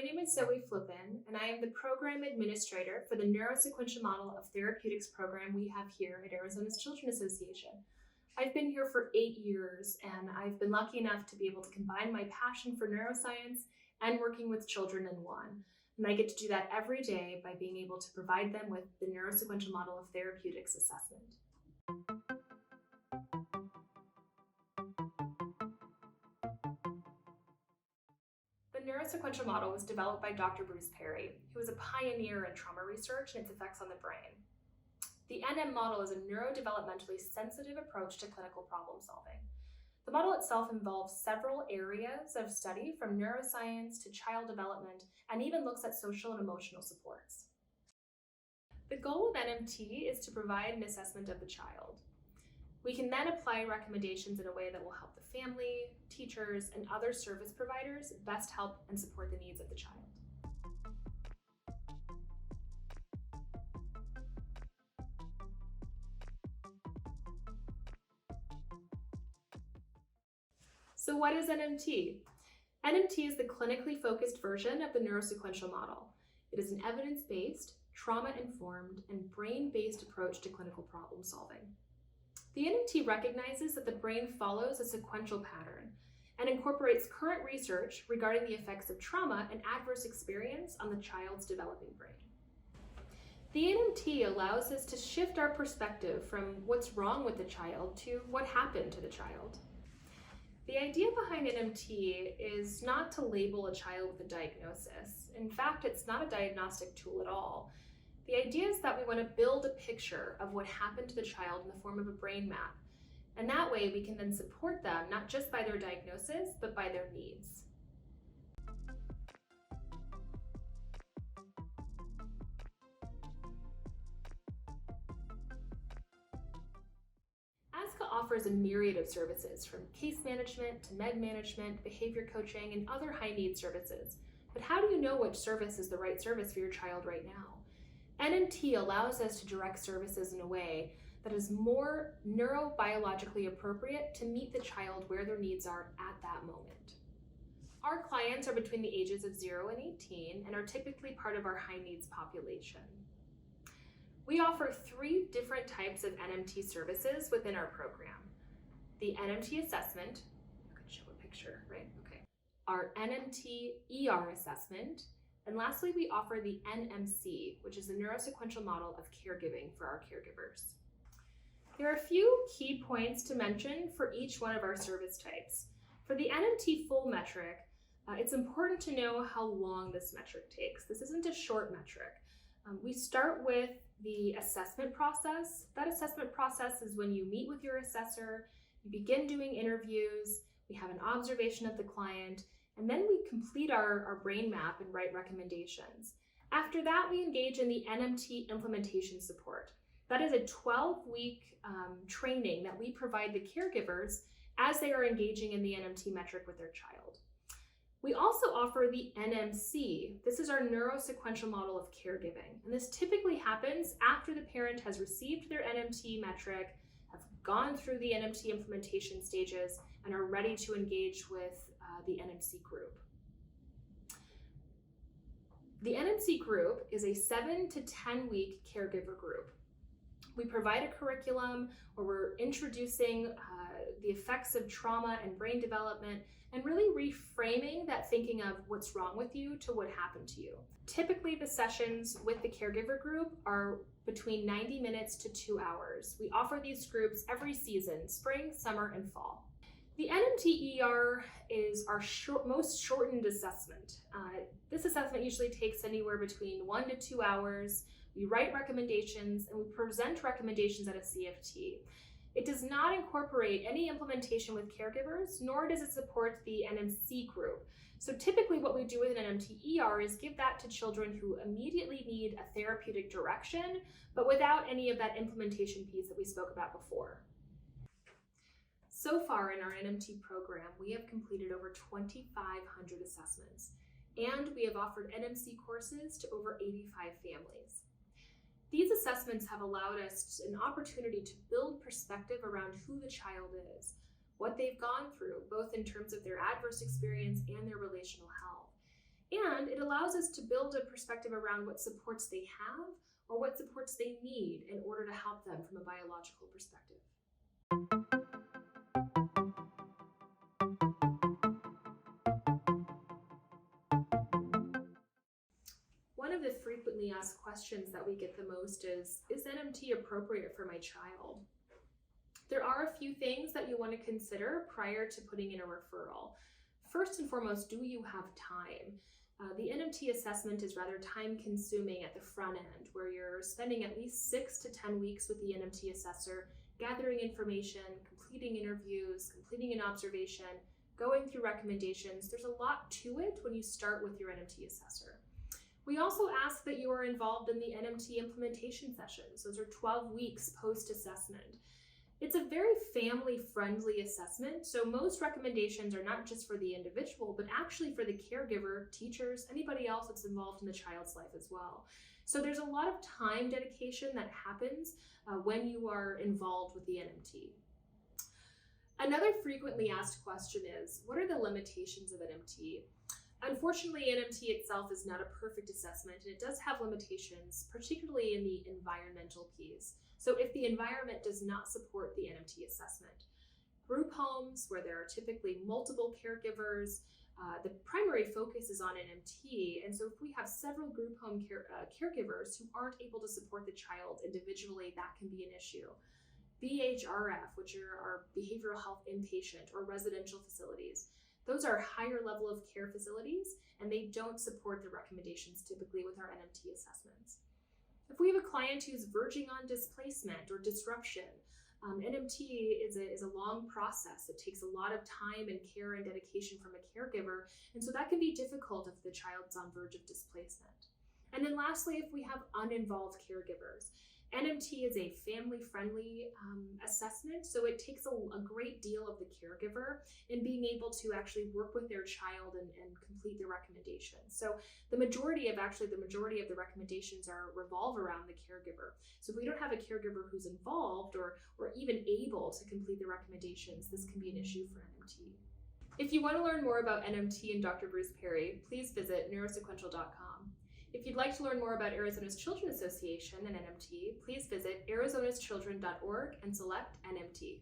name is Zoe Flippen, and I am the Program Administrator for the Neurosequential Model of Therapeutics program we have here at Arizona's Children's Association. I've been here for 8 years, and I've been lucky enough to be able to combine my passion for neuroscience and working with children in one. And I get to do that every day by being able to provide them with the Neurosequential Model of Therapeutics assessment. The Neurosequential Model was developed by Dr. Bruce Perry, who is a pioneer in trauma research and its effects on the brain. The NM model is a neurodevelopmentally sensitive approach to clinical problem solving. The model itself involves several areas of study, from neuroscience to child development, and even looks at social and emotional supports. The goal of NMT is to provide an assessment of the child. We can then apply recommendations in a way that will help the family, teachers, and other service providers best help and support the needs of the child. So what is NMT? NMT is the clinically focused version of the neurosequential model. It is an evidence-based, trauma-informed, and brain-based approach to clinical problem solving. The NMT recognizes that the brain follows a sequential pattern and incorporates current research regarding the effects of trauma and adverse experience on the child's developing brain. The NMT allows us to shift our perspective from what's wrong with the child to what happened to the child. The idea behind NMT is not to label a child with a diagnosis. In fact, it's not a diagnostic tool at all. The idea is that we want to build a picture of what happened to the child in the form of a brain map. And that way we can then support them, not just by their diagnosis, but by their needs. AzCA offers a myriad of services, from case management to med management, behavior coaching, and other high-need services. But how do you know which service is the right service for your child right now? NMT allows us to direct services in a way that is more neurobiologically appropriate to meet the child where their needs are at that moment. Our clients are between the ages of 0 and 18 and are typically part of our high needs population. We offer 3 different types of NMT services within our program. The NMT assessment, I could show a picture, right? Okay. Our NMT ER assessment, and lastly, we offer the NMC, which is the Neurosequential Model of Caregiving for our caregivers. There are a few key points to mention for each one of our service types. For the NMT full metric, it's important to know how long this metric takes. This isn't a short metric. We start with the assessment process. That assessment process is when you meet with your assessor, you begin doing interviews, we have an observation of the client, and then we complete our brain map and write recommendations. After that, we engage in the NMT implementation support. That is a 12-week training that we provide the caregivers as they are engaging in the NMT metric with their child. We also offer the NMC. This is our Neurosequential Model of Caregiving. And this typically happens after the parent has received their NMT metric, have gone through the NMT implementation stages, and are ready to engage with the NMC group. The NMC group is a 7 to 10 week caregiver group. We provide a curriculum where we're introducing the effects of trauma and brain development, and really reframing that thinking of what's wrong with you to what happened to you. Typically, the sessions with the caregiver group are between 90 minutes to 2 hours. We offer these groups every season, spring, summer, and fall. The NMT ER is our most shortened assessment. This assessment usually takes anywhere between 1 to 2 hours. We write recommendations and we present recommendations at a CFT. It does not incorporate any implementation with caregivers, nor does it support the NMC group. So typically what we do with an NMT ER is give that to children who immediately need a therapeutic direction, but without any of that implementation piece that we spoke about before. So far in our NMT program, we have completed over 2,500 assessments, and we have offered NMC courses to over 85 families. These assessments have allowed us an opportunity to build perspective around who the child is, what they've gone through, both in terms of their adverse experience and their relational health. And it allows us to build a perspective around what supports they have or what supports they need in order to help them from a biological perspective. One of the frequently asked questions that we get the most is NMT appropriate for my child? There are a few things that you want to consider prior to putting in a referral. First and foremost, do you have time? The NMT assessment is rather time-consuming at the front end, where you're spending at least 6 to 10 weeks with the NMT assessor, gathering information, completing interviews, completing an observation, going through recommendations. There's a lot to it when you start with your NMT assessor. We also ask that you are involved in the NMT implementation sessions. Those are 12 weeks post-assessment. It's a very family-friendly assessment, so most recommendations are not just for the individual, but actually for the caregiver, teachers, anybody else that's involved in the child's life as well. So there's a lot of time dedication that happens when you are involved with the NMT. Another frequently asked question is, what are the limitations of NMT? Unfortunately, NMT itself is not a perfect assessment, and it does have limitations, particularly in the environmental piece. So if the environment does not support the NMT assessment, group homes where there are typically multiple caregivers, the primary focus is on NMT, and so if we have several group home caregivers who aren't able to support the child individually, that can be an issue. BHRF, which are our behavioral health inpatient or residential facilities, those are higher level of care facilities, and they don't support the recommendations typically with our NMT assessments. If we have a client who's verging on displacement or disruption, NMT is a long process. It takes a lot of time and care and dedication from a caregiver, and so that can be difficult if the child's on verge of displacement. And then lastly, if we have uninvolved caregivers, NMT is a family-friendly assessment, so it takes a great deal of the caregiver in being able to actually work with their child and complete the recommendations. So the majority of the recommendations revolve around the caregiver. So if we don't have a caregiver who's involved or even able to complete the recommendations, this can be an issue for NMT. If you want to learn more about NMT and Dr. Bruce Perry, please visit neurosequential.com. If you'd like to learn more about Arizona's Children's Association and NMT, please visit arizonaschildren.org and select NMT.